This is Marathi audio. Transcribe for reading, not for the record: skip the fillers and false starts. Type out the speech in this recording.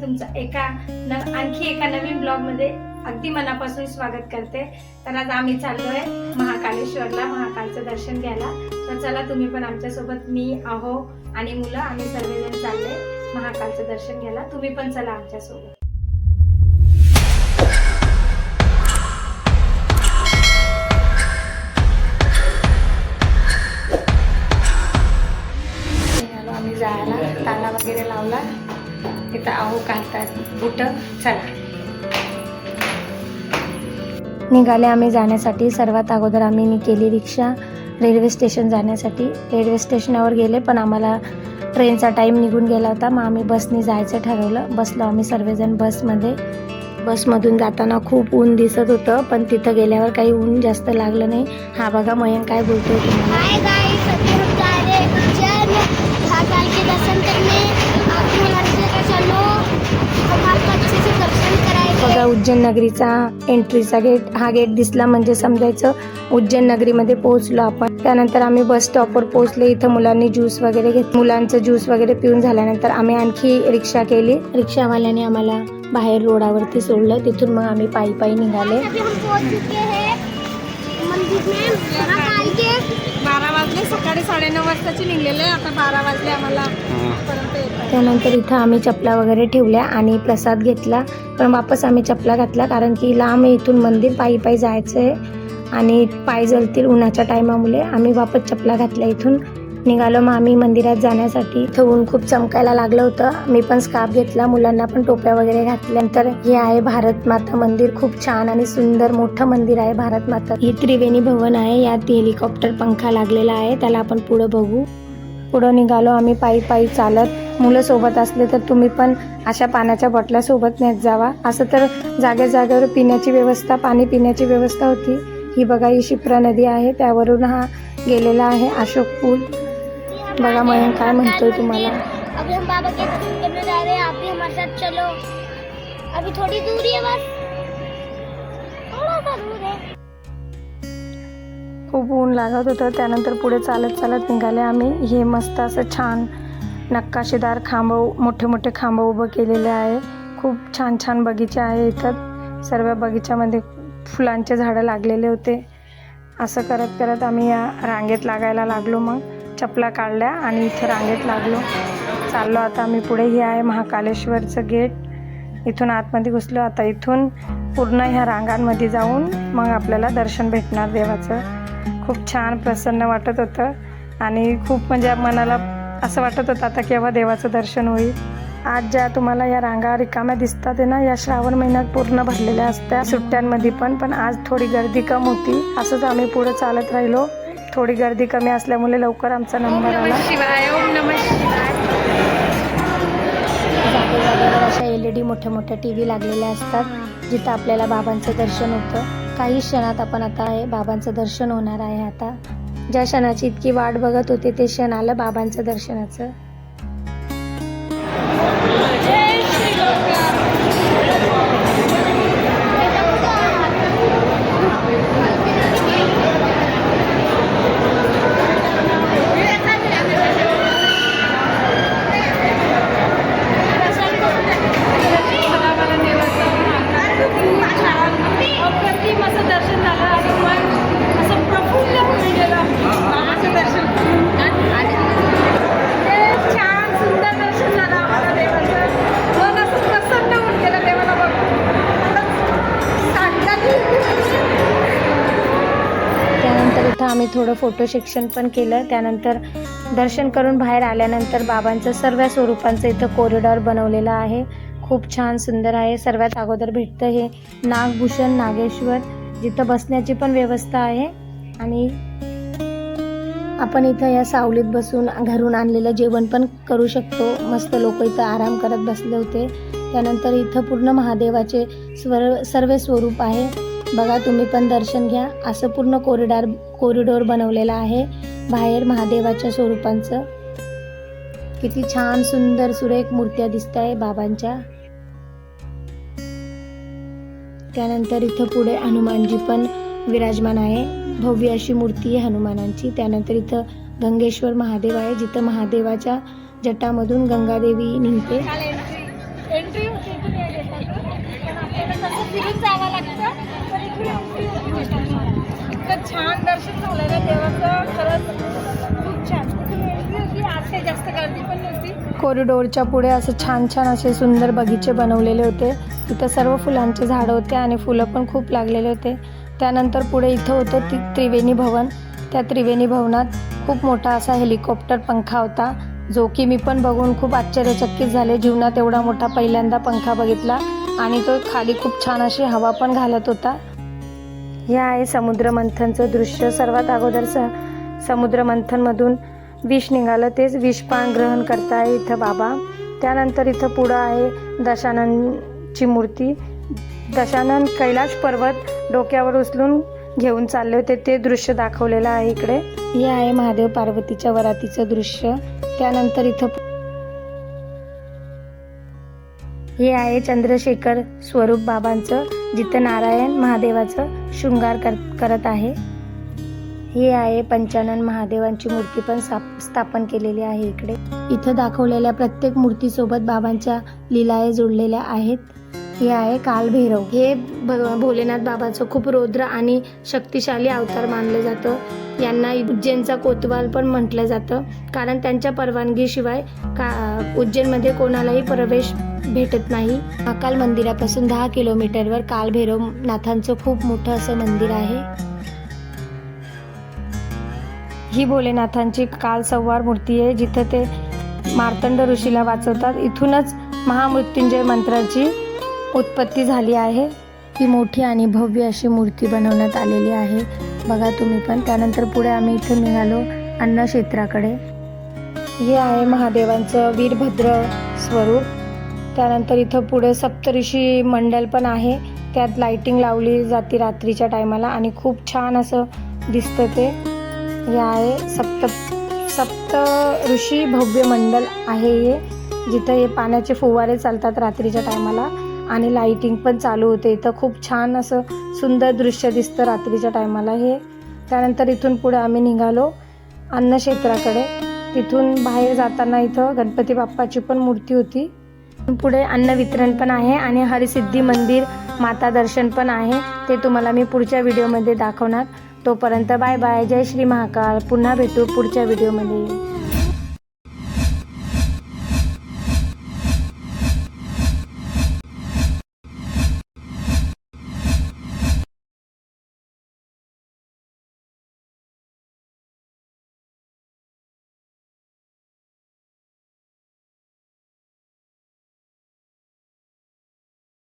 तुमचं आणखी एका नवीन ब्लॉगमध्ये अगदी मनापासून स्वागत करते। तर आज आम्ही चाललोय महाकालेश्वरला महाकालचं दर्शन घ्यायला। तर चला तुम्ही पण आमच्या सोबत, मी आहो आणि मुलं आम्ही सर्वजण चाललोय महाकालचं दर्शन घ्यायला। तुम्ही पण चला आमच्या सोबत। आम्ही जायला ताला वगैरे लावला, तिथं आहो काढतात बुट। चला निघाले आम्ही जाण्यासाठी। सर्वात अगोदर आम्ही केली रिक्षा रेल्वे स्टेशन जाण्यासाठी। रेल्वे स्टेशनावर गेले पण आम्हाला ट्रेनचा टाईम निघून गेला होता, मग आम्ही बसने जायचं ठरवलं। बसलो आम्ही सर्वजण बसमध्ये। बसमधून जाताना खूप ऊन दिसत होतं, पण तिथं गेल्यावर काही ऊन जास्त लागलं नाही। हा बघा मयंक काय बोलतोय तुम्हाला। बघा उज्जैन नगरीचा एंट्रीचा गेट, हा गेट दिसला म्हणजे समजायचं उज्जैन नगरीमध्ये पोहोचलो आपण। त्यानंतर आम्ही बस स्टॉपवर पोहोचले। इथं मुलांनी ज्यूस वगैरे मुलांचं ज्यूस वगैरे पिऊन झाल्यानंतर आम्ही आणखी रिक्षा केली। रिक्षावाल्याने आम्हाला बाहेर रोडावरती सोडलं, तिथून मग आम्ही पायी पायी निघाले। 12 वाजले, सकाळी 9:30 वाजताची निघलेले, आता 12 वाजले आम्हाला। त्यानंतर इथं आम्ही चपला वगैरे ठेवल्या आणि प्रसाद घेतला, पण वापस आम्ही चपला घातला कारण की लांब इथून मंदिर, पायी पायी जायचंय आणि पाय जळतील उन्हाच्या टायमामुळे। आम्ही वापस चपला घातल्या, इथून निघालो मग आम्ही मंदिरात जाण्यासाठी। इथं ऊन खूप चमकायला लागलं होतं, मी पण स्कार्फ घेतला, मुलांना पण टोप्या वगैरे घातल्यानंतर हे आहे भारत माता मंदिर। खूप छान आणि सुंदर मोठं मंदिर आहे भारत माता। ही त्रिवेणी भवन आहे, यात हेलिकॉप्टर पंखा लागलेला आहे, त्याला आपण पुढे बघू। पुढे निघालो आम्ही पायी पायी चालत। मुलं सोबत असले तर तुम्ही पण अशा पाण्याच्या बॉटल्या सोबत नेत जावा। असं तर जागेवर पिण्याची व्यवस्था, पाणी पिण्याची व्यवस्था होती। ही बघा ही शिप्रा नदी आहे, त्यावरून हा गेलेला आहे अशोक पूल। बघा मयंक काय म्हणतोय तुम्हाला। अभी हम बाबा के दर्शन करने जा रहे हैं, आप भी हमारे साथ चलो। अभी थोड़ी दूरी है, बस थोड़ा सा दूर है। खूप ऊन लागत होतं, त्यानंतर पुढे चालत चालत निघाले आम्ही। हे मस्त असं छान नकाशीदार खांब, मोठे मोठे खांब उभं केलेले आहे। खूप छान छान बगीचा आहे इथं। सर्व बगीच्यामध्ये फुलांचे झाडं लागलेले होते। असं करत करत आम्ही या रांगेत लागायला लागलो। मग चपला काढल्या आणि इथं रांगेत लागलो। चाललो आता आम्ही पुढे। हे आहे महाकालेश्वरचं गेट, इथून आतमध्ये घुसलो। आता इथून पूर्ण ह्या रांगांमध्ये जाऊन मग आपल्याला दर्शन भेटणार देवाचं। खूप छान प्रसन्न वाटत होतं आणि खूप म्हणजे मनाला असं वाटत होतं आता केव्हा देवाचं दर्शन होईल। आज ज्या तुम्हाला या रांगा रिकाम्या दिसतात ना, या श्रावण महिन्यात पूर्ण भरलेल्या असतात सुट्ट्यांमध्ये पण आज थोडी गर्दी कम होती। असंच आम्ही पुढे चालत राहिलो, थोडी गर्दी कमी असल्यामुळे लवकर आमचा नंबर आला। ओम नमः शिवाय। जागेवर अशा LED मोठ्या मोठ्या TV लागलेल्या असतात, जिथं आपल्याला बाबांचं दर्शन होतं। काही क्षणात आपण आता बाबांचं दर्शन होणार आहे। आता ज्या क्षणाची इतकी वाट बघत होते ते क्षण आलं बाबांचं दर्शनाचं। आम्ही थोडं फोटो सेक्शन पण केलं। त्यानंतर दर्शन करून बाहेर आल्यानंतर बाबांचं सर्व स्वरूपांचं इथं कॉरिडॉर बनवलेलं आहे। खूप छान सुंदर आहे। सर्वात अगोदर भेटतं हे नागभूषण नागेश्वर, जिथं बसण्याची पण व्यवस्था आहे आणि आपण इथं या सावलीत बसून घरून आणलेलं जेवण पण करू शकतो। मस्त लोक इथं आराम करत बसले होते। त्यानंतर इथं पूर्ण महादेवाचे सर्व स्वरूप आहे। बघा तुम्ही पण दर्शन घ्या। असं पूर्ण कॉरिडॉर बनवलेला आहे बाहेर महादेवाच्या स्वरूपांचं। किती छान सुंदर सुरेख मूर्त्या दिसत आहे बाबांच्या। त्यानंतर इथं पुढे हनुमानजी पण विराजमान आहे, भव्य अशी मूर्ती आहे हनुमानांची। त्यानंतर इथं गंगेश्वर महादेव आहे, जिथं महादेवाच्या जटामधून गंगादेवी निघते। फिरून जावं लागतं. तर इतकं छान दर्शन झालं ना देवाचं, खरंच खूप छान. आज जास्त गर्दी पण नव्हती. कॉरिडोरच्या पुढे असं छान छान असे सुंदर बगीचे बनवलेले होते. इथं सर्व फुलांचे झाडं होते आणि फुलं पण खूप लागलेले होते. त्यानंतर पुढे इथं होतं त्रिवेणी भवन. त्या त्रिवेणी भवनात खूप मोठा असा हेलिकॉप्टर पंखा होता, जो की मी पण बघून खूप आश्चर्यचकित झाले. जीवनात एवढा मोठा पहिल्यांदा पंखा बघितला आणि तो खाली खूप छान अशी हवा पण घालत होता. हे आहे समुद्र मंथनचं दृश्य. सर्वात अगोदर समुद्र मंथनमधून विष निघालं, तेच विषपान ग्रहण करताय इथं बाबा. त्यानंतर इथं पुढं आहे दशाननची मूर्ती. दशानन कैलाश पर्वत डोक्यावर उचलून घेऊन चालले होते, ते दृश्य दाखवलेलं आहे इकडे. हे आहे महादेव पार्वतीच्या वरातीचं दृश्य. त्यानंतर इथं हे आहे चंद्रशेखर स्वरूप बाबांचं, जिथं नारायण महादेवाचं शृंगार करत आहे. हे आहे पंचानन महादेवांची मूर्ती पण स्थापन केलेली आहे इकडे. इथं दाखवलेल्या प्रत्येक मूर्तीसोबत बाबांच्या लीलाए जोडलेल्या आहेत. हे आहे कालभैरव. हे भोलेनाथ बाबाचं खूप रौद्र आणि शक्तिशाली अवतार मानलं जातं. यांना उज्जैनचा कोतवाल पण म्हटलं जातं, कारण त्यांच्या परवानगीशिवाय उज्जैनमध्ये कोणालाही प्रवेश भेटत नाही. महाकाल मंदिरापासून 10 किलोमीटरवर कालभैरव नाथांचं खूप मोठं असं मंदिर आहे. ही भोलेनाथांची काल संवार मूर्ती आहे, जिथं ते मार्तंड ऋषीला वाचवतात. इथूनच महामृत्युंजय मंत्राची उत्पत्ती झाली आहे. ही मोठी आणि भव्य अशी मूर्ती बनवण्यात आलेली आहे, बघा तुम्ही पण. त्यानंतर पुढे आम्ही इथं निघालो अन्नक्षेत्राकडे. हे आहे महादेवांचं वीरभद्र स्वरूप. त्यानंतर इथं पुढे सप्तऋषी मंडल पण आहे, त्यात लाइटिंग लावली जाते रात्रीच्या टायमाला आणि खूप छान असं दिसतं ते. हे आहे सप्त ऋषी भव्य मंडल आहे हे, जिथं हे पाण्याचे फुवारे चालतात रात्रीच्या टायमाला आणि लाइटिंग पण चालू होते. इथं खूप छान असं सुंदर दृश्य दिसतं रात्रीच्या टायमाला हे. त्यानंतर इथून पुढे आम्ही निघालो अन्नक्षेत्राकडे. तिथून बाहेर जाताना इथं गणपती बाप्पाची पण मूर्ती होती. पुढे अन्न वितरण पण आहे आणि हरसिद्धी मंदिर माता दर्शन पण आहे. ते तुम्हाला मी पुढच्या व्हिडिओमध्ये दाखवणार. तोपर्यंत बाय बाय. जय श्री महाकाल. पुन्हा भेटू पुढच्या व्हिडिओमध्ये.